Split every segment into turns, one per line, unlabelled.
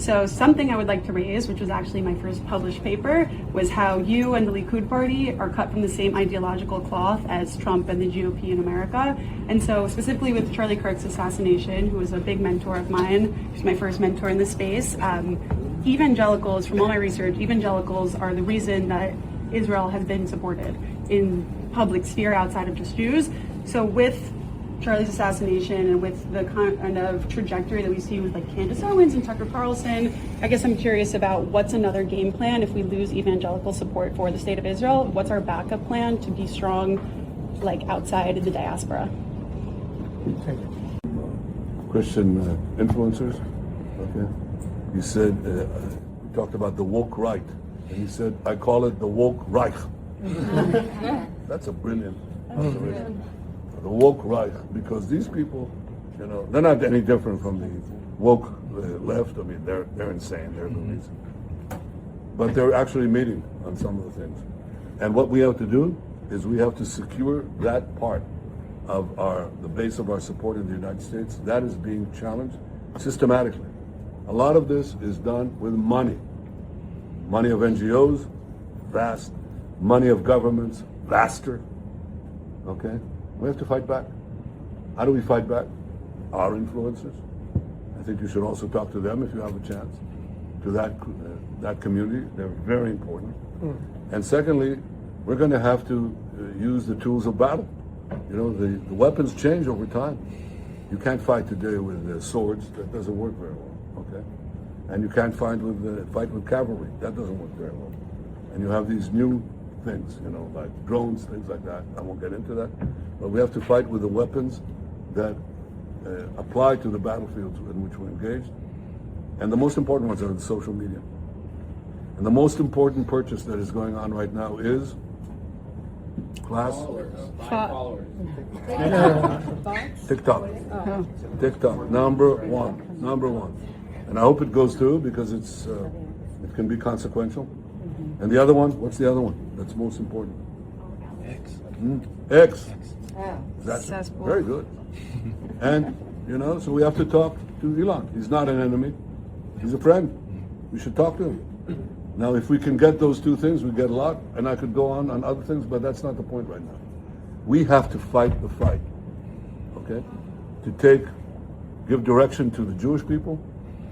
So something I would like to raise, which was actually my first published paper, was how you and the Likud party are cut from the same ideological cloth as Trump and the GOP in America. And so specifically with Charlie Kirk's assassination, who was a big mentor of mine, he's my first mentor in this space, evangelicals, from all my research, evangelicals are the reason that Israel has been supported in public sphere outside of just Jews. So with Charlie's assassination and with the kind of trajectory that we see with like Candace Owens and Tucker Carlson, I guess I'm curious about what's another game plan if we lose evangelical support for the state of Israel. What's our backup plan to be strong, like outside of the diaspora?
Christian influencers. Okay. You said you talked about the woke right, and you said I call it the woke Reich. That's a brilliant observation. The woke right, because these people, you know, they're not any different from the woke left. I mean, they're insane. They're loonies. But they're actually meeting on some of the things. And what we have to do is we have to secure that part of the base of our support in the United States. That is being challenged systematically. A lot of this is done with money. Money of NGOs, vast. Money of governments, vaster. Okay? We have to fight back. How do we fight back? Our influencers. I think you should also talk to them if you have a chance. To that community, they're very important. And secondly, we're going to have to use the tools of battle. You know, the weapons change over time. You can't fight today with swords. That doesn't work very well. Okay, and you can't fight with cavalry. That doesn't work very well. And you have these new things, you know, like drones, things like that. I won't get into that. But we have to fight with the weapons that apply to the battlefields in which we're engaged. And the most important ones are the social media. And the most important purchase that is going on right now is
Followers.
TikTok. TikTok, number one. And I hope it goes through because it can be consequential. And the other one, what's the other one that's most important? X. That's very good. And, you know, so we have to talk to Elon. He's not an enemy. He's a friend. We should talk to him. Now, if we can get those two things, we get a lot. And I could go on other things, but that's not the point right now. We have to fight the fight, okay? To give direction to the Jewish people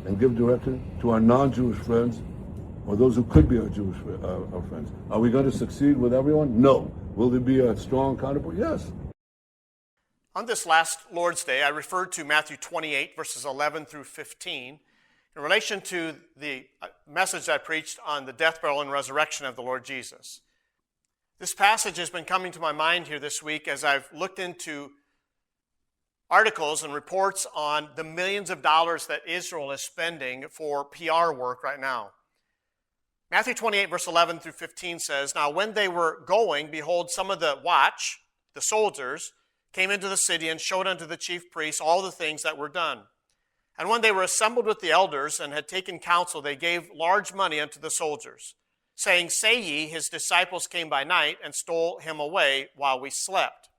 and give direction to our non-Jewish friends or those who could be our Jewish our friends. Are we going to succeed with everyone? No. Will there be a strong counterpoint? Yes.
On this last Lord's Day, I referred to Matthew 28, verses 11 through 15, in relation to the message I preached on the death, burial, and resurrection of the Lord Jesus. This passage has been coming to my mind here this week as I've looked into articles and reports on the millions of dollars that Israel is spending for PR work right now. Matthew 28, verse 11 through 15 says, "Now when they were going, behold, some of the watch, the soldiers, came into the city and showed unto the chief priests all the things that were done. And when they were assembled with the elders and had taken counsel, they gave large money unto the soldiers, saying, Say ye, his disciples came by night and stole him away while we slept.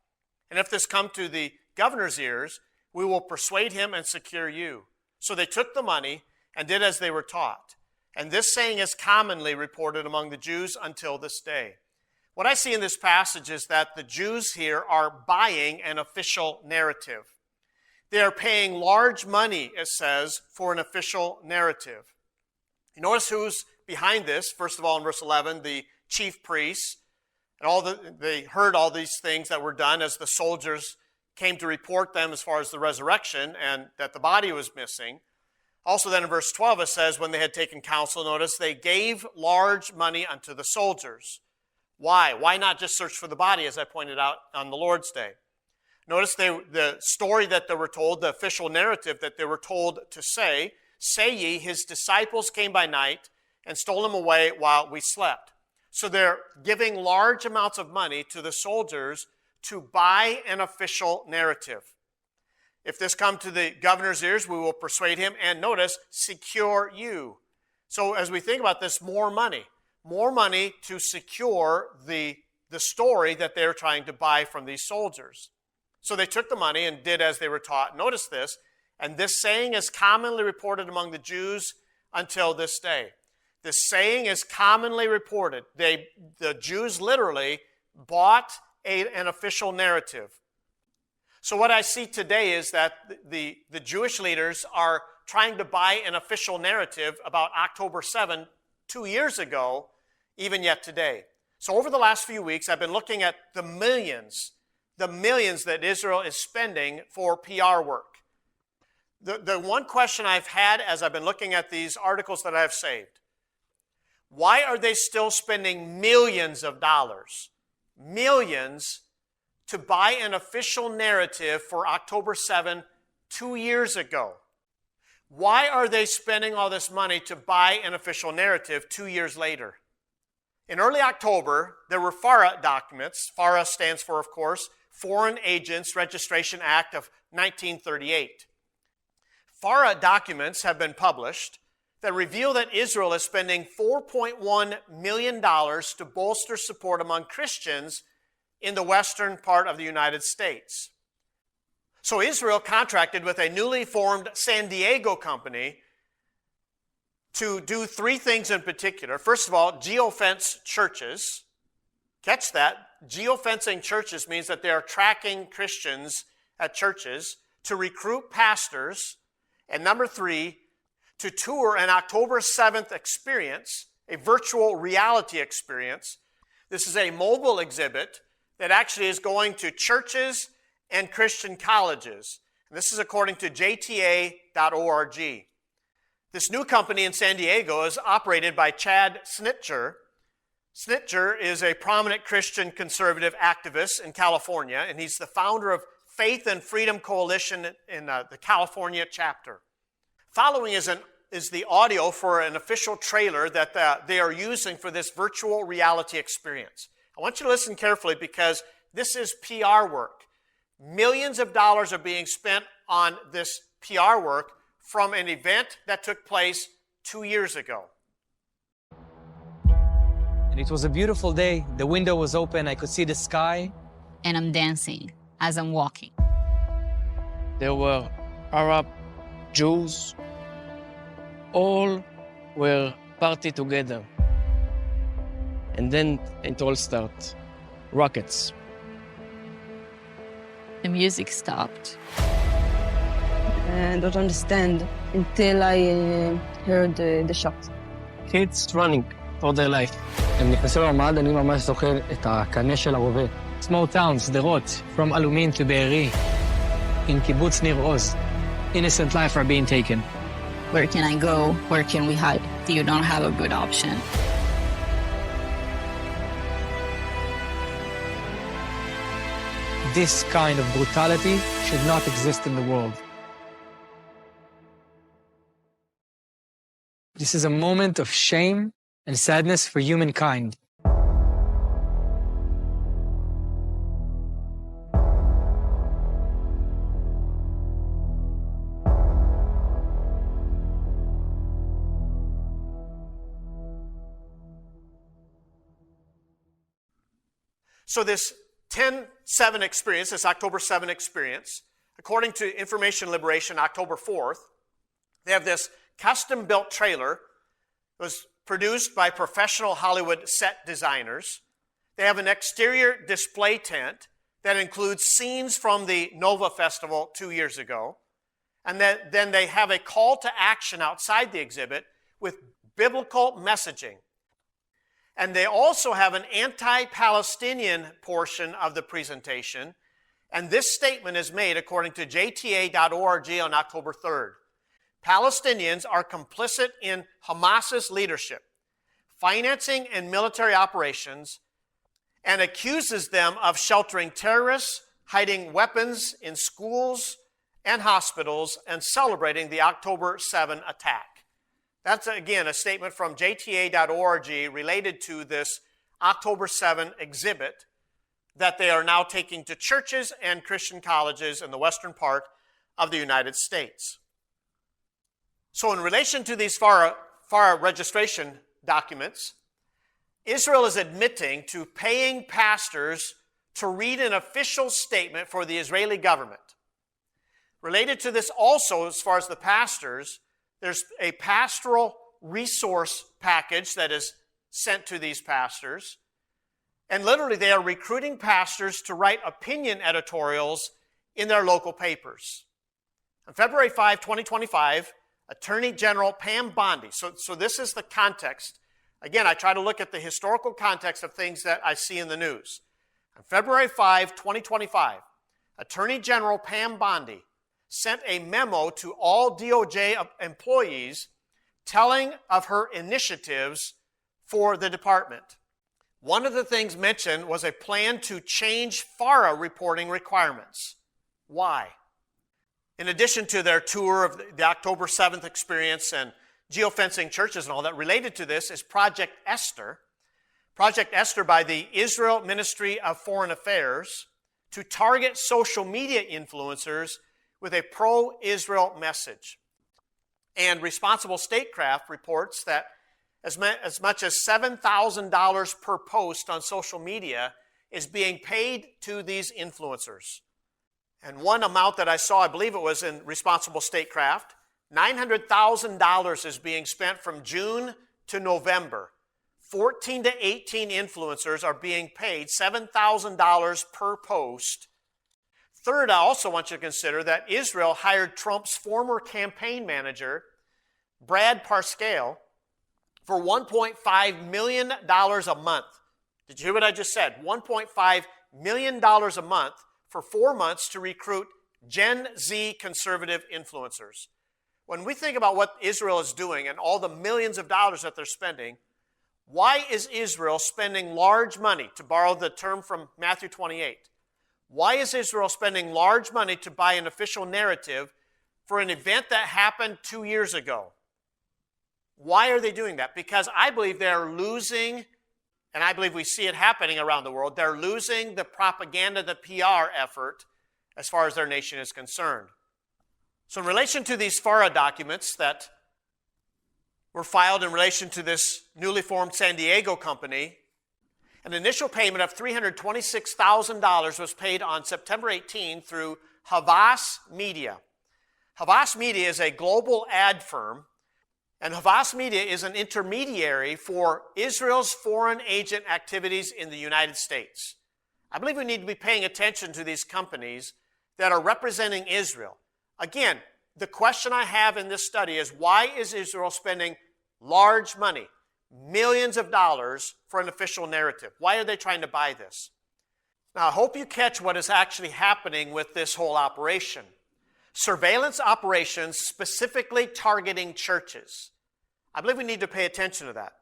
And if this come to the governor's ears, we will persuade him and secure you. So they took the money and did as they were taught. And this saying is commonly reported among the Jews until this day." What I see in this passage is that the Jews here are buying an official narrative. They are paying large money, it says, for an official narrative. You notice who's behind this. First of all, in verse 11, the chief priests, and they heard all these things that were done as the soldiers came to report them as far as the resurrection and that the body was missing. Also then in verse 12 it says, when they had taken counsel, notice they gave large money unto the soldiers. Why? Why not just search for the body, as I pointed out on the Lord's Day? Notice the story that they were told, the official narrative that they were told to say ye, his disciples came by night and stole him away while we slept. So they're giving large amounts of money to the soldiers to buy an official narrative. If this come to the governor's ears, we will persuade him, and notice, secure you. So as we think about this, more money to secure the story that they're trying to buy from these soldiers. So they took the money and did as they were taught. Notice this, and this saying is commonly reported among the Jews until this day. This saying is commonly reported. The Jews literally bought an official narrative. So what I see today is that the Jewish leaders are trying to buy an official narrative about October 7, 2 years ago, even yet today. So over the last few weeks, I've been looking at the millions that Israel is spending for PR work. The one question I've had as I've been looking at these articles that I've saved, why are they still spending millions of dollars, millions, to buy an official narrative for October 7, 2 years ago? Why are they spending all this money to buy an official narrative 2 years later? In early October, there were FARA documents. FARA stands for, of course, Foreign Agents Registration Act of 1938. FARA documents have been published that reveal that Israel is spending $4.1 million to bolster support among Christians in the western part of the United States. So Israel contracted with a newly formed San Diego company to do three things in particular. First of all, geofence churches. Catch that. Geofencing churches means that they are tracking Christians at churches to recruit pastors. And number three, to tour an October 7th experience, a virtual reality experience. This is a mobile exhibit that actually is going to churches and Christian colleges. And this is according to jta.org. This new company in San Diego is operated by Chad Snitcher. Snitcher is a prominent Christian conservative activist in California, and he's the founder of Faith and Freedom Coalition in the California chapter. Following is the audio for an official trailer that they are using for this virtual reality experience. I want you to listen carefully because this is PR work. Millions of dollars are being spent on this PR work from an event that took place 2 years ago.
And it was a beautiful day. The window was open. I could see the sky.
And I'm dancing as I'm walking.
There were Arab, Jews, all were party together. And then it all started. Rockets.
The music stopped.
I don't understand until I heard the shot.
Kids running for their life.
הם נכנסו לממ"ד, אני ממש זוכר את הקנה של הרובה. Small towns, שדרות, from אלומין to בארי, in קיבוץ ניר עוז. Innocent life are being taken.
Where can I go? Where can we hide? You don't have a good option.
This kind of brutality should not exist in the world. This is a moment of shame and sadness for humankind.
So this 10/7 experience, this October 7 experience, according to Information Liberation, October 4th, they have this custom-built trailer. It was produced by professional Hollywood set designers. They have an exterior display tent that includes scenes from the Nova Festival 2 years ago. And then they have a call to action outside the exhibit with biblical messaging. And they also have an anti-Palestinian portion of the presentation. And this statement is made according to jta.org on October 3rd. Palestinians are complicit in Hamas's leadership, financing and military operations, and accuses them of sheltering terrorists, hiding weapons in schools and hospitals, and celebrating the October 7 attack. That's, again, a statement from jta.org related to this October 7 exhibit that they are now taking to churches and Christian colleges in the western part of the United States. So in relation to these FARA registration documents, Israel is admitting to paying pastors to read an official statement for the Israeli government. Related to this also, as far as the pastors, there's a pastoral resource package that is sent to these pastors. And literally, they are recruiting pastors to write opinion editorials in their local papers. On February 5, 2025, Attorney General Pam Bondi. So this is the context. Again, I try to look at the historical context of things that I see in the news. On February 5, 2025, Attorney General Pam Bondi sent a memo to all DOJ employees telling of her initiatives for the department. One of the things mentioned was a plan to change FARA reporting requirements. Why? In addition to their tour of the October 7th experience and geofencing churches and all that, related to this is Project Esther. Project Esther by the Israel Ministry of Foreign Affairs to target social media influencers with a pro-Israel message. And Responsible Statecraft reports that as much as $7,000 per post on social media is being paid to these influencers. And one amount that I saw, I believe it was in Responsible Statecraft, $900,000 is being spent from June to November. 14 to 18 influencers are being paid $7,000 per post. Third, I also want you to consider that Israel hired Trump's former campaign manager, Brad Parscale, for $1.5 million a month. Did you hear what I just said? $1.5 million a month for 4 months to recruit Gen Z conservative influencers. When we think about what Israel is doing and all the millions of dollars that they're spending, why is Israel spending large money, to borrow the term from Matthew 28? Why is Israel spending large money to buy an official narrative for an event that happened 2 years ago? Why are they doing that? Because I believe they're losing, and I believe we see it happening around the world, they're losing the propaganda, the PR effort as far as their nation is concerned. So in relation to these FARA documents that were filed in relation to this newly formed San Diego company, an initial payment of $326,000 was paid on September 18 through Havas Media. Havas Media is a global ad firm, and Havas Media is an intermediary for Israel's foreign agent activities in the United States. I believe we need to be paying attention to these companies that are representing Israel. Again, the question I have in this study is, why is Israel spending large money, millions of dollars, for an official narrative? Why are they trying to buy this? Now, I hope you catch what is actually happening with this whole operation. Surveillance operations specifically targeting churches. I believe we need to pay attention to that.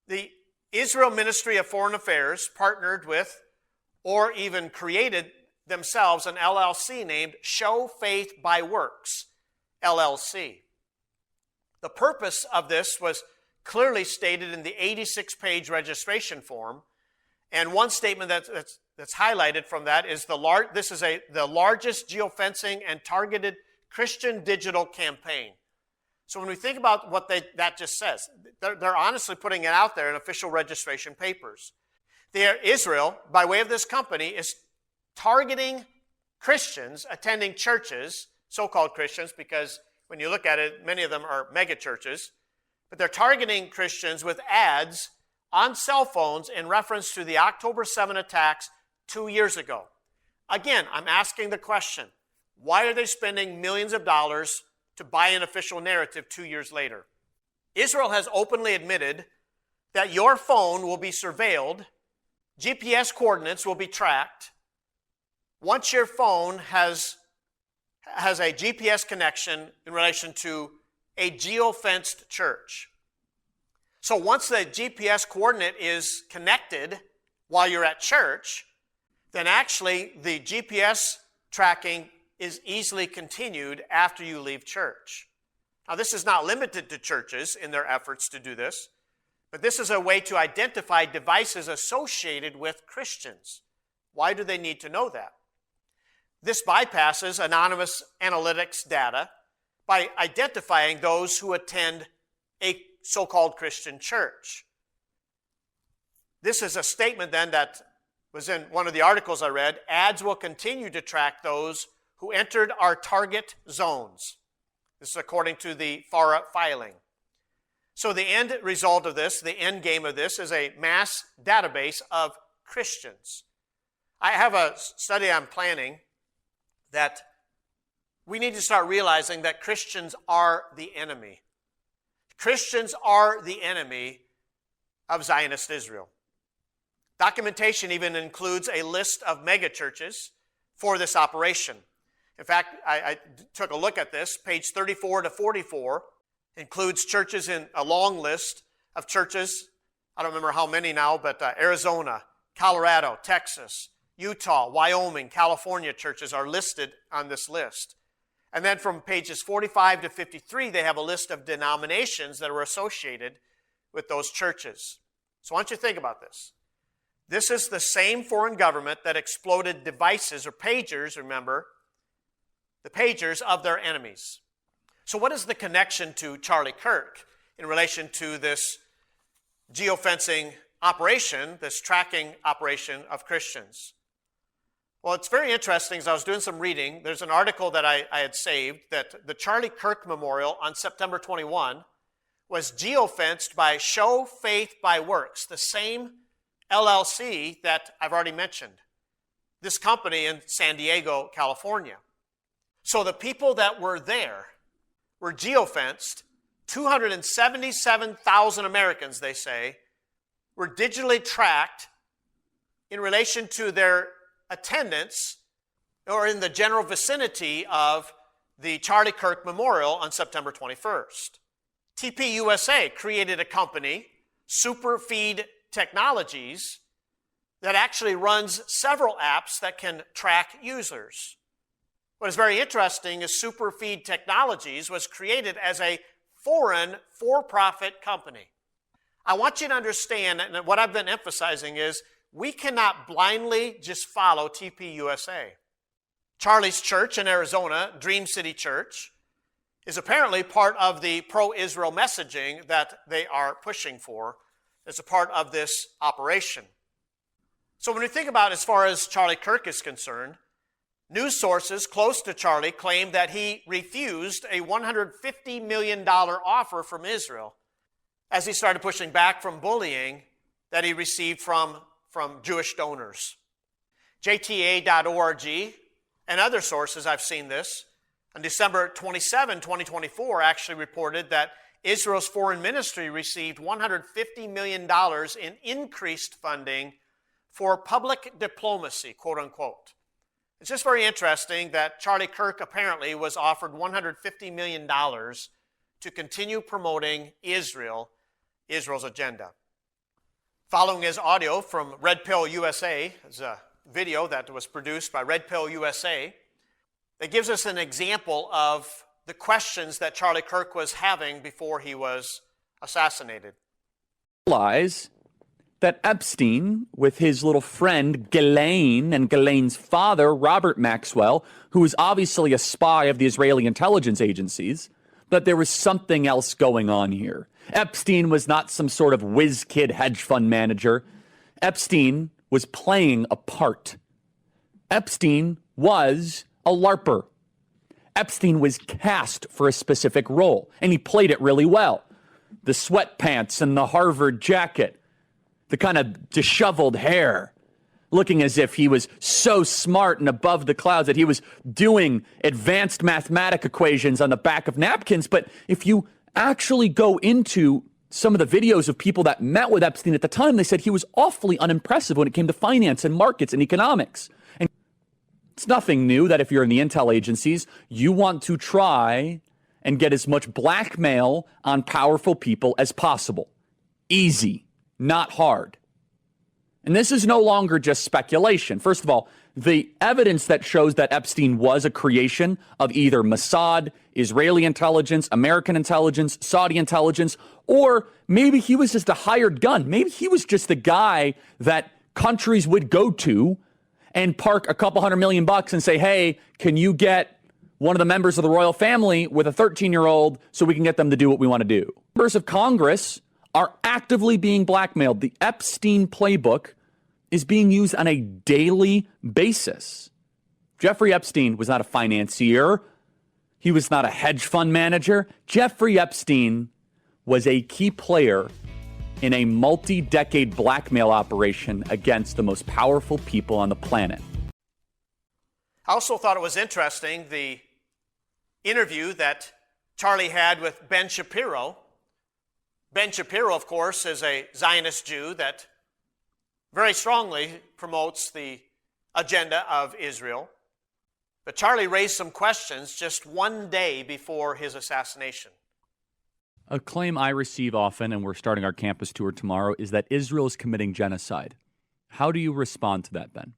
The Israel Ministry of Foreign Affairs partnered with, or even created themselves, an LLC named Show Faith by Works, LLC. The purpose of this was clearly stated in the 86-page registration form, and one statement that's highlighted from that is this is the largest geofencing and targeted Christian digital campaign. So when we think about what that just says, they're honestly putting it out there in official registration papers. Israel, by way of this company, is targeting Christians attending churches, so-called Christians, because when you look at it, many of them are mega churches, but they're targeting Christians with ads on cell phones in reference to the October 7 attacks 2 years ago. Again, I'm asking the question, why are they spending millions of dollars to buy an official narrative 2 years later? Israel has openly admitted that your phone will be surveilled, GPS coordinates will be tracked, once your phone has a GPS connection in relation to a geofenced church. So once the GPS coordinate is connected while you're at church, then actually the GPS tracking is easily continued after you leave church. Now, this is not limited to churches in their efforts to do this, but this is a way to identify devices associated with Christians. Why do they need to know that? This bypasses anonymous analytics data by identifying those who attend a so-called Christian church. This is a statement then that was in one of the articles I read. Ads will continue to track those who entered our target zones. This is according to the FARA filing. So the end result of this, the end game of this, is a mass database of Christians. I have a study I'm planning that we need to start realizing that Christians are the enemy. Christians are the enemy of Zionist Israel. Documentation even includes a list of megachurches for this operation. In fact, I took a look at this. Page 34 to 44 includes churches in a long list of churches. I don't remember how many now, but Arizona, Colorado, Texas, Utah, Wyoming, California churches are listed on this list. And then from pages 45 to 53, they have a list of denominations that are associated with those churches. So I want you to think about this. This is the same foreign government that exploded devices or pagers, remember, the pagers of their enemies. So what is the connection to Charlie Kirk in relation to this geofencing operation, this tracking operation of Christians? Well, it's very interesting. As I was doing some reading, there's an article that I had saved that the Charlie Kirk Memorial on September 21 was geofenced by Show Faith by Works, the same LLC that I've already mentioned. This company in San Diego, California. So the people that were there were geofenced. 277,000 Americans, they say, were digitally tracked in relation to their attendance or in the general vicinity of the Charlie Kirk Memorial on September 21st. TPUSA created a company, Superfeed Technologies, that actually runs several apps that can track users. What is very interesting is Superfeed Technologies was created as a foreign for-profit company. I want you to understand, and what I've been emphasizing is, we cannot blindly just follow TPUSA. Charlie's church in Arizona, Dream City Church, is apparently part of the pro-Israel messaging that they are pushing for as a part of this operation. So when we think about as far as Charlie Kirk is concerned, news sources close to Charlie claim that he refused a $150 million offer from Israel as he started pushing back from bullying that he received from Jewish donors. JTA.org and other sources, I've seen this, on December 27, 2024, actually reported that Israel's foreign ministry received $150 million in increased funding for public diplomacy, quote unquote. It's just very interesting that Charlie Kirk apparently was offered $150 million to continue promoting Israel's agenda. Following his audio from Red Pill USA, is a video that was produced by Red Pill USA, that gives us an example of the questions that Charlie Kirk was having before he was assassinated.
Realize that Epstein, with his little friend Ghislaine and Ghislaine's father, Robert Maxwell, who was obviously a spy of the Israeli intelligence agencies, that there was something else going on here. Epstein was not some sort of whiz-kid hedge fund manager. Epstein was playing a part. Epstein was a LARPer. Epstein was cast for a specific role, and he played it really well. The sweatpants and the Harvard jacket, the kind of disheveled hair, looking as if he was so smart and above the clouds that he was doing advanced mathematic equations on the back of napkins. But if you actually go into some of the videos of people that met with Epstein at the time, they said he was awfully unimpressive when it came to finance and markets and economics. And it's nothing new that if you're in the intel agencies, you want to try and get as much blackmail on powerful people as possible. Easy, not hard. And this is no longer just speculation. First of all, the evidence that shows that Epstein was a creation of either Mossad, Israeli intelligence, American intelligence, Saudi intelligence, or maybe he was just a hired gun. Maybe he was just the guy that countries would go to and park a couple $100 million and say, hey, can you get one of the members of the royal family with a 13-year-old so we can get them to do what we want to do? Members of Congress are actively being blackmailed. The Epstein playbook is being used on a daily basis. Jeffrey Epstein was not a financier. He was not a hedge fund manager. Jeffrey Epstein was a key player in a multi-decade blackmail operation against the most powerful people on the planet.
I also thought it was interesting, the interview that Charlie had with Ben Shapiro. Ben Shapiro, of course, is a Zionist Jew that very strongly promotes the agenda of Israel. But Charlie raised some questions just one day before his assassination.
A claim I receive often, and we're starting our campus tour tomorrow, is that Israel is committing genocide. How do you respond to that, Ben?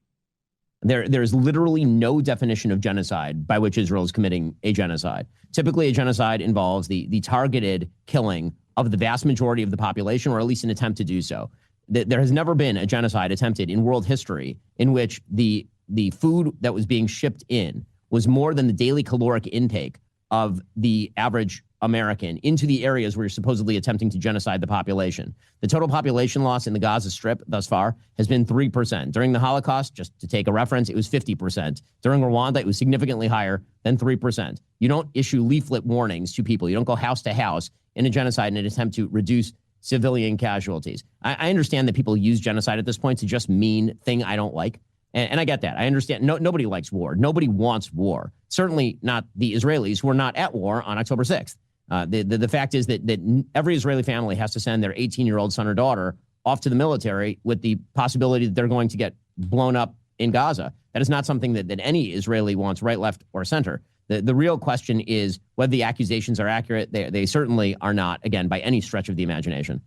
There's literally no definition of genocide by which Israel is committing a genocide. Typically, a genocide involves the targeted killing of the vast majority of the population, or at least an attempt to do so. There has never been a genocide attempted in world history in which the food that was being shipped in was more than the daily caloric intake of the average American into the areas where you're supposedly attempting to genocide the population. The total population loss in the Gaza Strip thus far has been 3%. During the Holocaust, just to take a reference, it was 50%. During Rwanda, it was significantly higher than 3%. You don't issue leaflet warnings to people. You don't go house to house in a genocide in an attempt to reduce civilian casualties. I understand that people use genocide at this point to just mean thing I don't like. And I get that. I understand. Nobody likes war. Nobody wants war. Certainly not the Israelis who are not at war on October 6th. The fact is that every Israeli family has to send their 18-year-old son or daughter off to the military with the possibility that they're going to get blown up in Gaza. That is not something that any Israeli wants, right, left, or center. The real question is whether the accusations are accurate. They certainly are not, again, by any stretch of the imagination.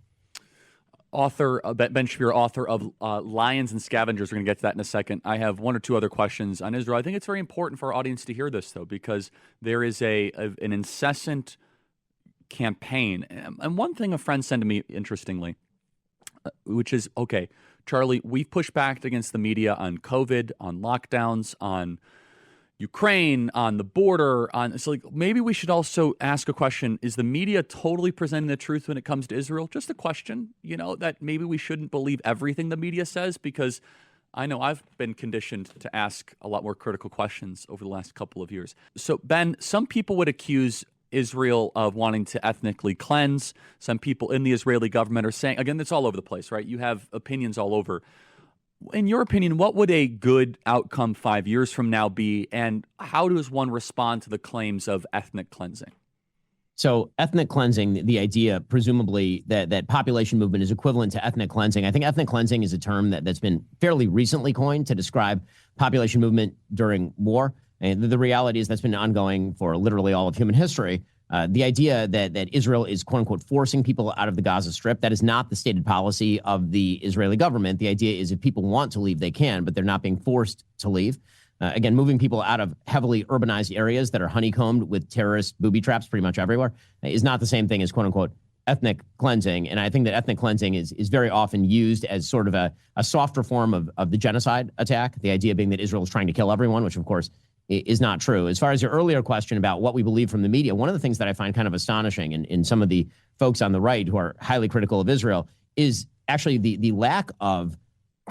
Ben Shapiro, author of Lions and Scavengers. We're going to get to that in a second. I have one or two other questions on Israel. I think it's very important for our audience to hear this, though, because there is an incessant campaign. And one thing a friend sent to me, interestingly, which is, okay, Charlie, we've pushed back against the media on COVID, on lockdowns, on Ukraine, on the border, so like maybe we should also ask a question. Is the media totally presenting the truth when it comes to Israel? Just a question, that maybe we shouldn't believe everything the media says, because I know I've been conditioned to ask a lot more critical questions over the last couple of years. So, Ben, some people would accuse Israel of wanting to ethnically cleanse. Some people in the Israeli government are saying, again, it's all over the place, right? You have opinions all over. In your opinion, what would a good outcome 5 years from now be, and how does one respond to the claims of ethnic cleansing?
So ethnic cleansing, the idea, presumably, that population movement is equivalent to ethnic cleansing. I think ethnic cleansing is a term that's been fairly recently coined to describe population movement during war. And the reality is that's been ongoing for literally all of human history. The idea that Israel is, quote unquote, forcing people out of the Gaza Strip, that is not the stated policy of the Israeli government. The idea is if people want to leave, they can, but they're not being forced to leave. Again, moving people out of heavily urbanized areas that are honeycombed with terrorist booby traps pretty much everywhere is not the same thing as, quote unquote, ethnic cleansing. And I think that ethnic cleansing is very often used as sort of a softer form of the genocide attack, the idea being that Israel is trying to kill everyone, which of course is not true. As far as your earlier question about what we believe from the media, one of the things that I find kind of astonishing in some of the folks on the right who are highly critical of Israel is actually the lack of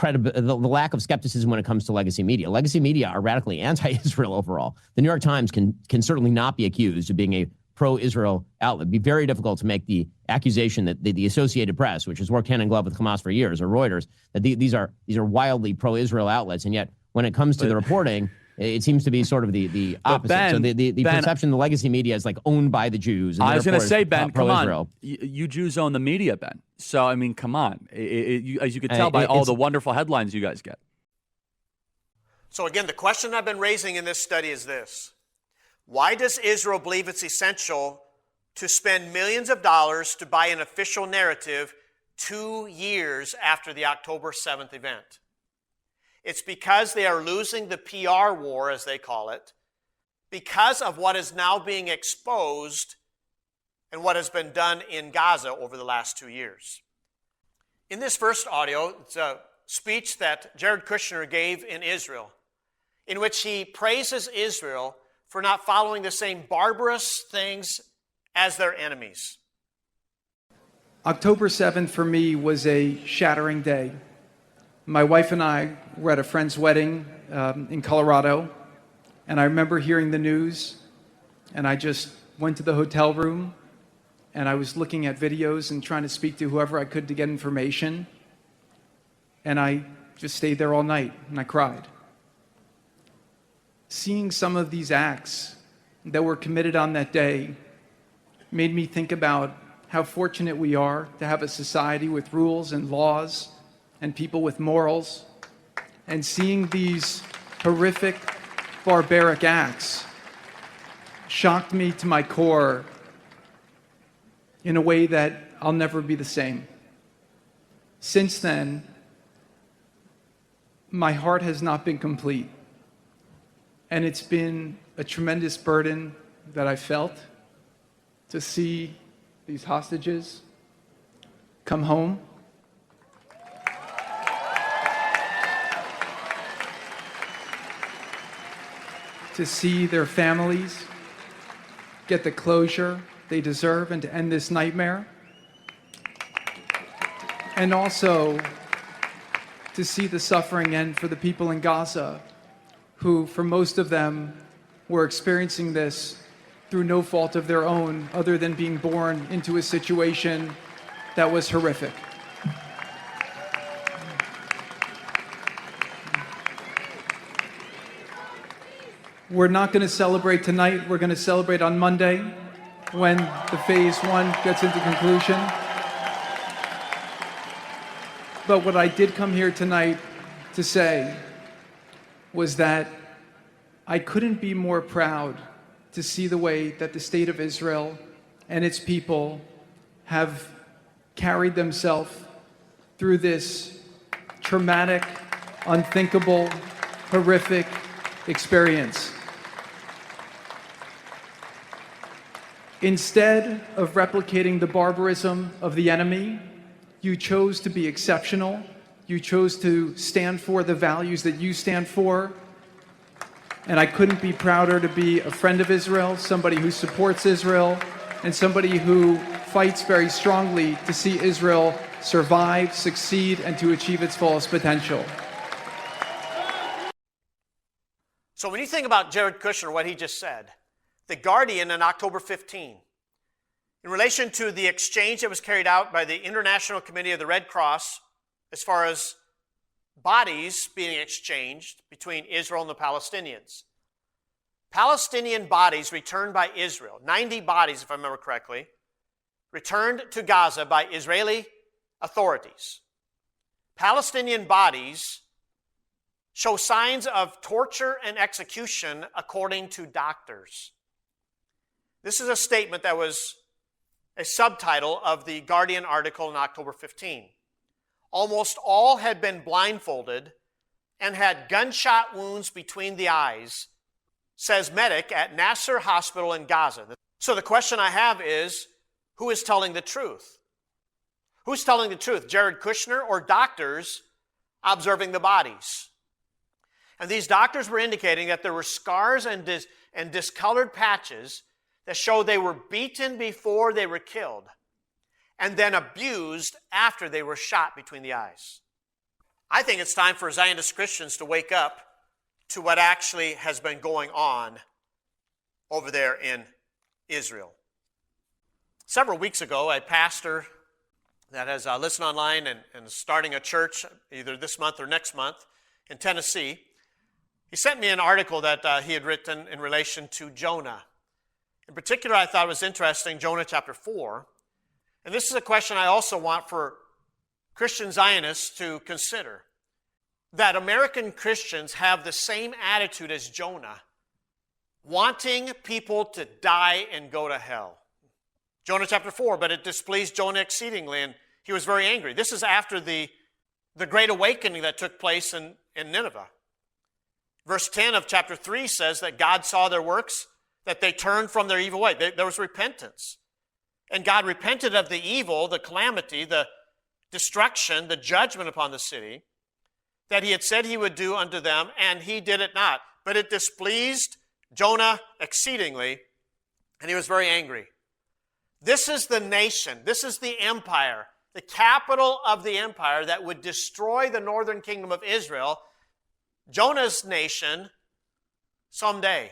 the lack of skepticism when it comes to legacy media. Legacy media are radically anti-Israel overall. The New York Times can certainly not be accused of being a pro-Israel outlet. It'd be very difficult to make the accusation that the Associated Press, which has worked hand in glove with Hamas for years, or Reuters, that these are wildly pro-Israel outlets, and yet when it comes to the reporting, it seems to be sort of the opposite.
Ben,
so the perception the legacy media is like owned by the Jews. And
I was going to say, Ben, come
on.
You Jews own the media, Ben. So, I mean, come on. As you could tell by all the wonderful headlines you guys get.
So again, the question I've been raising in this study is this. Why does Israel believe it's essential to spend millions of dollars to buy an official narrative 2 years after the October 7th event? It's because they are losing the PR war, as they call it, because of what is now being exposed and what has been done in Gaza over the last 2 years. In this first audio, it's a speech that Jared Kushner gave in Israel, in which he praises Israel for not following the same barbarous things as their enemies.
October 7th for me was a shattering day. My wife and I were at a friend's wedding in Colorado, and I remember hearing the news, and I just went to the hotel room, and I was looking at videos and trying to speak to whoever I could to get information. And I just stayed there all night, and I cried. Seeing some of these acts that were committed on that day made me think about how fortunate we are to have a society with rules and laws and people with morals. And seeing these horrific, barbaric acts shocked me to my core in a way that I'll never be the same. Since then, my heart has not been complete. And it's been a tremendous burden that I felt to see these hostages come home. To see their families get the closure they deserve and to end this nightmare. And also to see the suffering end for the people in Gaza, who, for most of them, were experiencing this through no fault of their own, other than being born into a situation that was horrific. We're not going to celebrate tonight. We're going to celebrate on Monday when the phase 1 gets into conclusion. But what I did come here tonight to say was that I couldn't be more proud to see the way that the state of Israel and its people have carried themselves through this traumatic, unthinkable, horrific experience. Instead of replicating the barbarism of the enemy, you chose to be exceptional. You chose to stand for the values that you stand for. And I couldn't be prouder to be a friend of Israel, somebody who supports Israel, and somebody who fights very strongly to see Israel survive, succeed, and to achieve its fullest potential.
So when you think about Jared Kushner, what he just said, the Guardian on October 15, in relation to the exchange that was carried out by the International Committee of the Red Cross as far as bodies being exchanged between Israel and the Palestinians. Palestinian bodies returned by Israel, 90 bodies if I remember correctly, returned to Gaza by Israeli authorities. Palestinian bodies show signs of torture and execution according to doctors. This is a statement that was a subtitle of the Guardian article on October 15. Almost all had been blindfolded and had gunshot wounds between the eyes, says medic at Nasser Hospital in Gaza. So the question I have is, who is telling the truth? Who's telling the truth, Jared Kushner or doctors observing the bodies? And these doctors were indicating that there were scars and discolored patches that show they were beaten before they were killed and then abused after they were shot between the eyes. I think it's time for Zionist Christians to wake up to what actually has been going on over there in Israel. Several weeks ago, a pastor that has listened online and is starting a church either this month or next month in Tennessee, he sent me an article that he had written in relation to Jonah. In particular, I thought it was interesting, Jonah chapter 4. And this is a question I also want for Christian Zionists to consider. That American Christians have the same attitude as Jonah, wanting people to die and go to hell. Jonah chapter 4, but it displeased Jonah exceedingly, and he was very angry. This is after the great awakening that took place in Nineveh. Verse 10 of chapter 3 says that God saw their works, that they turned from their evil way. There was repentance. And God repented of the evil, the calamity, the destruction, the judgment upon the city that he had said he would do unto them, and he did it not. But it displeased Jonah exceedingly, and he was very angry. This is the nation, this is the empire, the capital of the empire that would destroy the northern kingdom of Israel, Jonah's nation, someday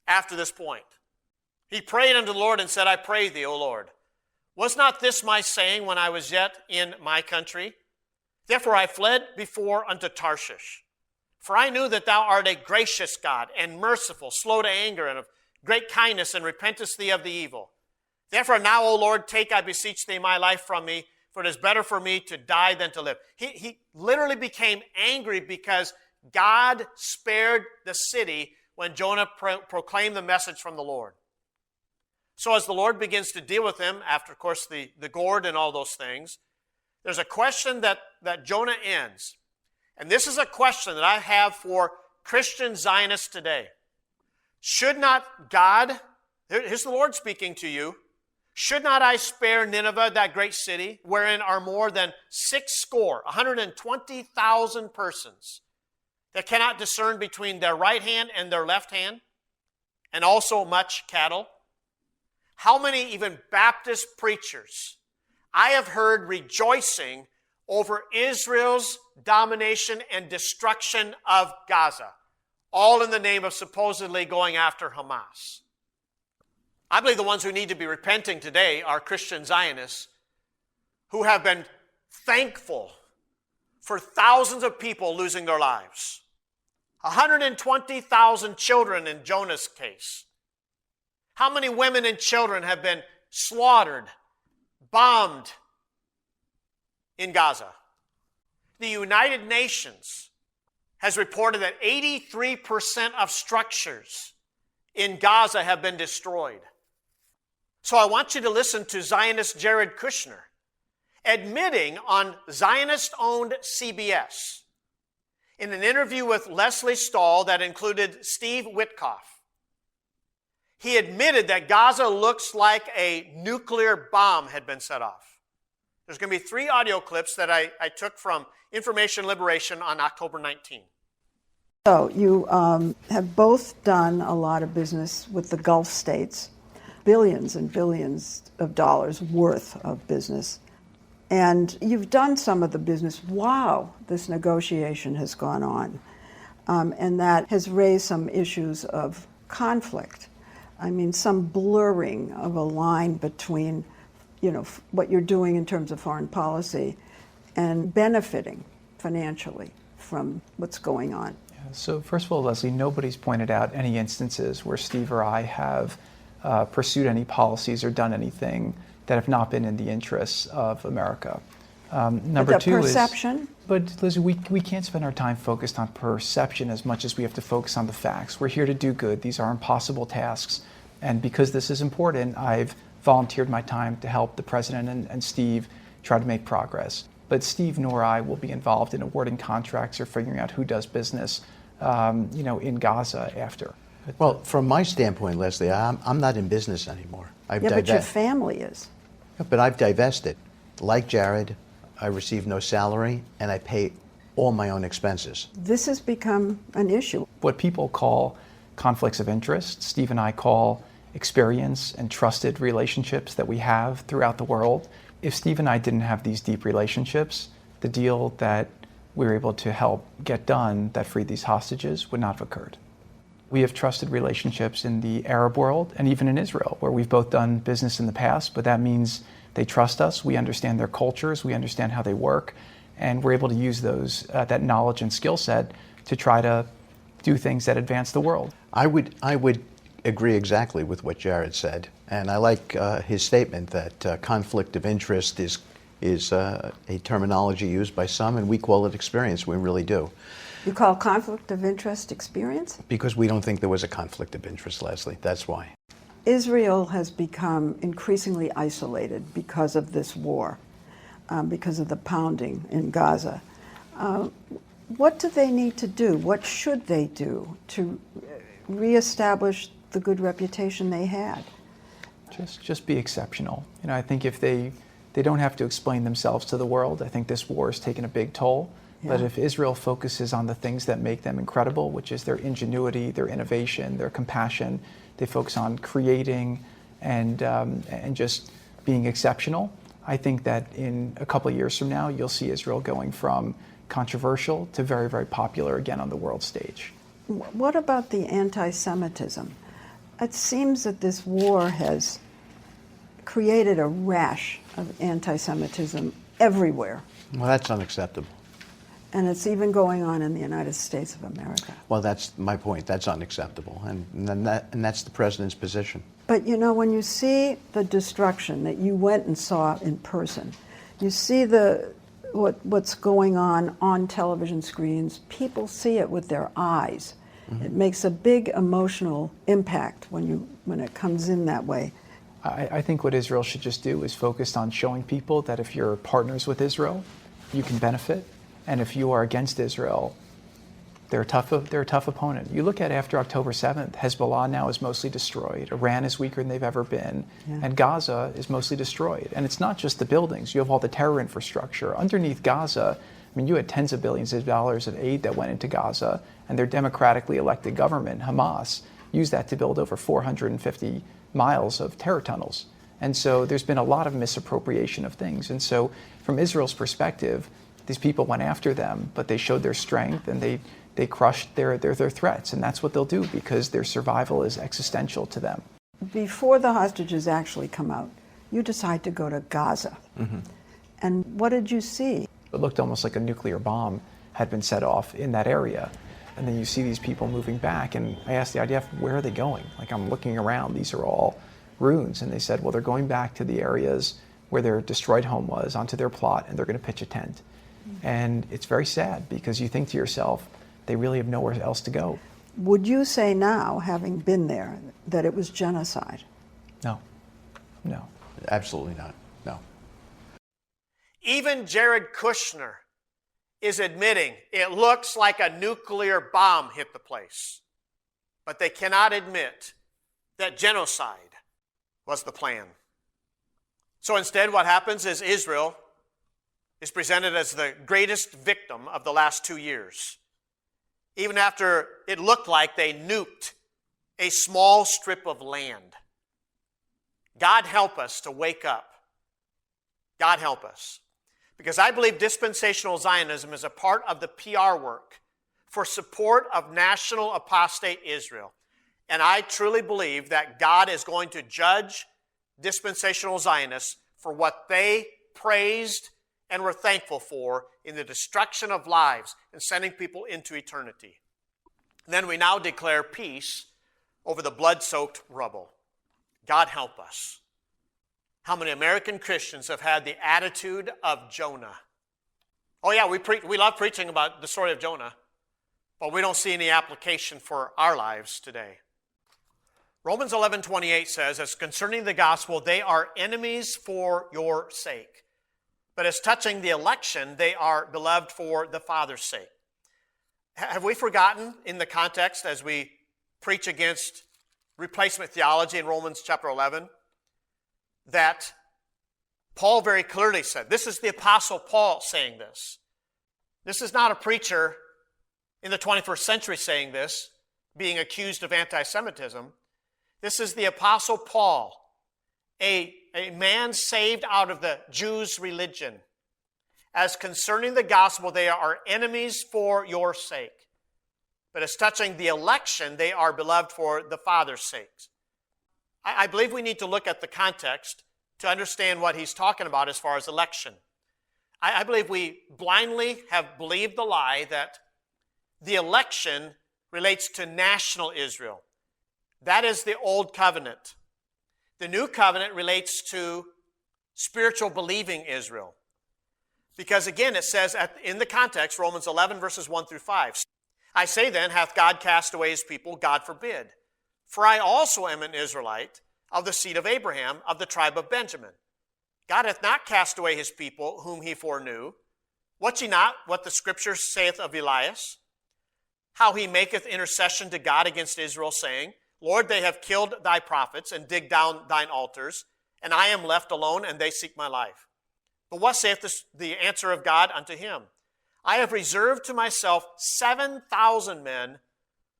after this point. He prayed unto the Lord and said, I pray thee, O Lord, Was not this my saying when I was yet in my country? Therefore I fled before unto Tarshish. For I knew that thou art a gracious God, and merciful, slow to anger, and of great kindness, and repentest thee of the evil. Therefore now, O Lord, take, I beseech thee, my life from me, for it is better for me to die than to live. He literally became angry because God spared the city when Jonah proclaimed the message from the Lord. So as the Lord begins to deal with him, after, of course, the gourd and all those things, there's a question that Jonah ends. And this is a question that I have for Christian Zionists today. Should not God, here's the Lord speaking to you, should not I spare Nineveh, that great city, wherein are more than 120,000 persons that cannot discern between their right hand and their left hand, and also much cattle? How many even Baptist preachers I have heard rejoicing over Israel's domination and destruction of Gaza, all in the name of supposedly going after Hamas. I believe the ones who need to be repenting today are Christian Zionists who have been thankful for thousands of people losing their lives. 120,000 children in Jonah's case. How many women and children have been slaughtered, bombed in Gaza? The United Nations has reported that 83% of structures in Gaza have been destroyed. So I want you to listen to Zionist Jared Kushner admitting on Zionist-owned CBS in an interview with Leslie Stahl that included Steve Witkoff. He admitted that Gaza looks like a nuclear bomb had been set off. There's going to be 3 audio clips that I took from Information Liberation on October 19.
So you have both done a lot of business with the Gulf states, billions and billions of dollars worth of business. And you've done some of the business while this negotiation has gone on. And that has raised some issues of conflict. I mean, some blurring of a line between, what you're doing in terms of foreign policy and benefiting financially from what's going on.
So first of all, Leslie, nobody's pointed out any instances where Steve or I have pursued any policies or done anything that have not been in the interests of America. Number
but the
2
perception?
But Leslie, we can't spend our time focused on perception as much as we have to focus on the facts. We're here to do good. These are impossible tasks. And because this is important, I've volunteered my time to help the President and Steve try to make progress. But Steve nor I will be involved in awarding contracts or figuring out who does business, in Gaza after.
Well, from my standpoint, Leslie, I'm not in business anymore.
But your family is.
But I've divested. Like Jared, I receive no salary, and I pay all my own expenses.
This has become an issue.
What people call conflicts of interest, Steve and I call experience and trusted relationships that we have throughout the world. If Steve and I didn't have these deep relationships, the deal that we were able to help get done that freed these hostages would not have occurred. We have trusted relationships in the Arab world and even in Israel, where we've both done business in the past, but that means they trust us, we understand their cultures, we understand how they work, and we're able to use those that knowledge and skill set to try to do things that advance the world.
I would agree exactly with what Jared said, and I like his statement that conflict of interest is a terminology used by some, and we call it experience. We really do.
You call conflict of interest experience?
Because we don't think there was a conflict of interest, Leslie. That's why.
Israel has become increasingly isolated because of this war, because of the pounding in Gaza. What do they need to do? What should they do to reestablish the good reputation they had?
Just be exceptional. I think if they don't have to explain themselves to the world, I think this war has taken a big toll. Yeah. But if Israel focuses on the things that make them incredible, which is their ingenuity, their innovation, their compassion, they focus on creating and just being exceptional, I think that in a couple of years from now, you'll see Israel going from controversial to very, very popular again on the world stage.
What about the anti-Semitism? It seems that this war has created a rash of anti-Semitism everywhere.
Well, that's unacceptable.
And it's even going on in the United States of America.
Well, that's my point. That's unacceptable. And that's the president's position.
But you know, when you see the destruction that you went and saw in person, you see what's going on television screens, people see it with their eyes. Mm-hmm. It makes a big emotional impact when it comes in that way.
I think what Israel should just do is focus on showing people that if you're partners with Israel, you can benefit. And if you are against Israel, they're a tough opponent. You look at after October 7th, Hezbollah now is mostly destroyed. Iran is weaker than they've ever been. Yeah. And Gaza is mostly destroyed. And it's not just the buildings. You have all the terror infrastructure. Underneath Gaza, I mean, you had tens of billions of dollars of aid that went into Gaza, and their democratically elected government, Hamas, used that to build over 450 miles of terror tunnels. And so there's been a lot of misappropriation of things. And so from Israel's perspective, these people went after them, but they showed their strength and they crushed their threats. And that's what they'll do because their survival is existential to them.
Before the hostages actually come out, you decide to go to Gaza. Mm-hmm. And what did you see?
It looked almost like a nuclear bomb had been set off in that area. And then you see these people moving back. And I asked the IDF, where are they going? Like, I'm looking around, these are all ruins. And they said, well, they're going back to the areas where their destroyed home was, onto their plot, and they're going to pitch a tent. And it's very sad because you think to yourself, they really have nowhere else to go.
Would you say now, having been there, that it was genocide?
No.
Absolutely not. No.
Even Jared Kushner is admitting it looks like a nuclear bomb hit the place. But they cannot admit that genocide was the plan. So instead, what happens is Israel is presented as the greatest victim of the last 2 years, even after it looked like they nuked a small strip of land. God help us to wake up. God help us. Because I believe dispensational Zionism is a part of the PR work for support of national apostate Israel. And I truly believe that God is going to judge dispensational Zionists for what they praised and were thankful for in the destruction of lives and sending people into eternity. And then we now declare peace over the blood-soaked rubble. God help us. How many American Christians have had the attitude of Jonah? Oh yeah, we love preaching about the story of Jonah, but we don't see any application for our lives today. Romans 11:28 says, as concerning the gospel, they are enemies for your sake. But as touching the election, they are beloved for the Father's sake. Have we forgotten in the context as we preach against replacement theology in Romans chapter 11 that Paul very clearly said, this is the Apostle Paul saying this. This is not a preacher in the 21st century saying this, being accused of anti-Semitism. This is the Apostle Paul, a man saved out of the Jews' religion. As concerning the gospel, they are enemies for your sake. But as touching the election, they are beloved for the Father's sake. I believe we need to look at the context to understand what he's talking about as far as election. I believe we blindly have believed the lie that the election relates to national Israel. That is the old covenant. The new covenant relates to spiritual believing Israel. Because again, it says in the context, Romans 11 verses 1 through 5. I say then, hath God cast away his people? God forbid. For I also am an Israelite of the seed of Abraham, of the tribe of Benjamin. God hath not cast away his people, whom he foreknew. Wot ye not what the Scripture saith of Elias? How he maketh intercession to God against Israel, saying, Lord, they have killed thy prophets, and digged down thine altars, and I am left alone, and they seek my life. But what saith the answer of God unto him? I have reserved to myself 7,000 men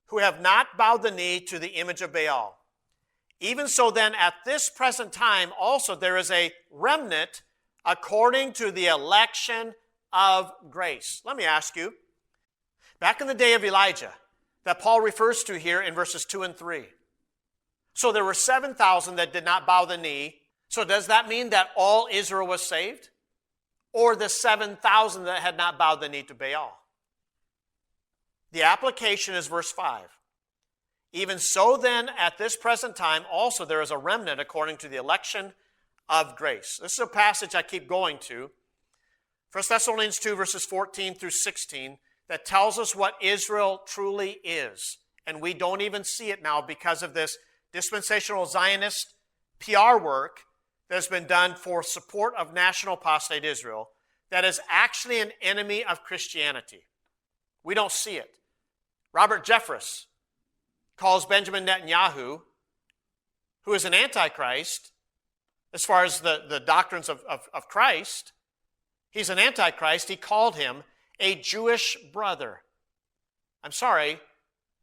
who have not bowed the knee to the image of Baal. Even so then, at this present time also there is a remnant according to the election of grace. Let me ask you, back in the day of Elijah, that Paul refers to here in verses 2 and 3. So there were 7,000 that did not bow the knee So does that mean that all Israel was saved? Or the 7,000 that had not bowed the knee to Baal? The application is verse 5. Even so then, at this present time, also there is a remnant according to the election of grace. This is a passage I keep going to. 1 Thessalonians 2, verses 14 through 16, that tells us what Israel truly is. And we don't even see it now because of this dispensational Zionist PR work that has been done for support of national apostate Israel that is actually an enemy of Christianity. We don't see it. Robert Jeffress calls Benjamin Netanyahu, who is an antichrist, as far as the doctrines of Christ, he's an antichrist. He called him a Jewish brother. I'm sorry,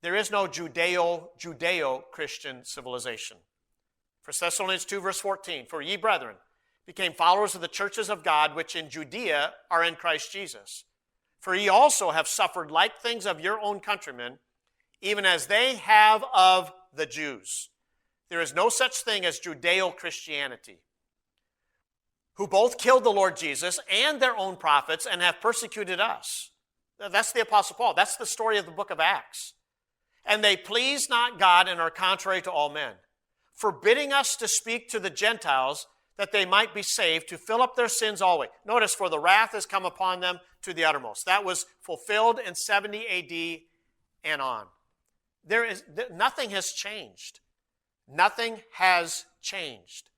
there is no Judeo-Christian civilization. 1 Thessalonians 2, verse 14, for ye, brethren, became followers of the churches of God, which in Judea are in Christ Jesus. For ye also have suffered like things of your own countrymen, even as they have of the Jews. There is no such thing as Judeo-Christianity, who both killed the Lord Jesus and their own prophets and have persecuted us. That's the Apostle Paul. That's the story of the book of Acts. And they please not God and are contrary to all men, forbidding us to speak to the Gentiles that they might be saved, to fill up their sins always. Notice, for the wrath has come upon them to the uttermost. That was fulfilled in 70 AD and on. Nothing has changed. Nothing has changed.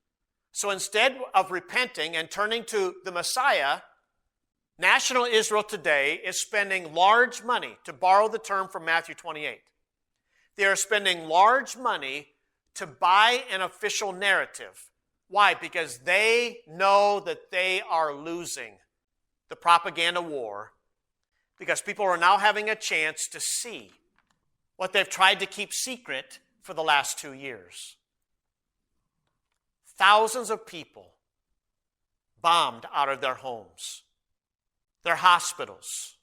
So instead of repenting and turning to the Messiah, national Israel today is spending large money, to borrow the term from Matthew 28. They are spending large money to buy an official narrative. Why? Because they know that they are losing the propaganda war, because people are now having a chance to see what they've tried to keep secret for the last 2 years. Thousands of people bombed out of their homes, their hospitals,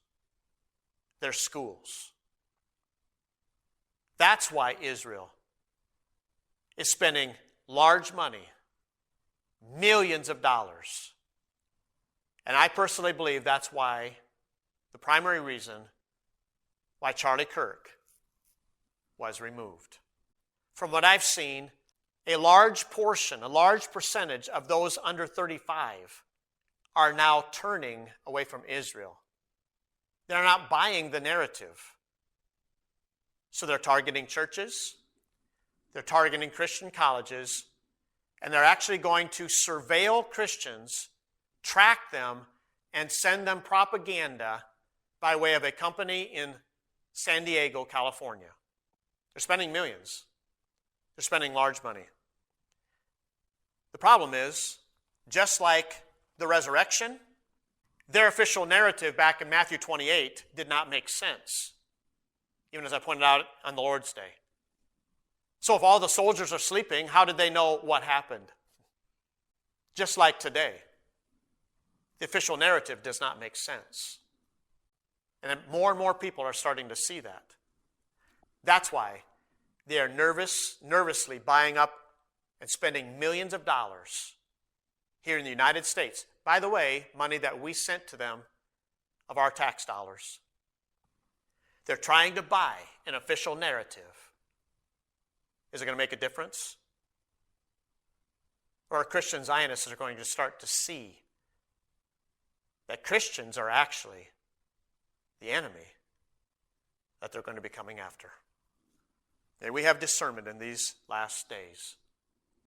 their schools. That's why Israel is spending large money, millions of dollars. And I personally believe that's why, the primary reason why Charlie Kirk was removed. From what I've seen, a large portion, a large percentage of those under 35 are now turning away from Israel. They're not buying the narrative. So they're targeting churches, they're targeting Christian colleges, and they're actually going to surveil Christians, track them, and send them propaganda by way of a company in San Diego, California. They're spending millions. They're spending large money. The problem is, just like the resurrection, their official narrative back in Matthew 28 did not make sense, even as I pointed out on the Lord's Day. So if all the soldiers are sleeping, how did they know what happened? Just like today, the official narrative does not make sense. And more people are starting to see that. That's why they are nervously buying up and spending millions of dollars here in the United States. By the way, money that we sent to them of our tax dollars. They're trying to buy an official narrative. Is it going to make a difference? Or Christian Zionists are going to start to see that Christians are actually the enemy that they're going to be coming after. May we have discernment in these last days.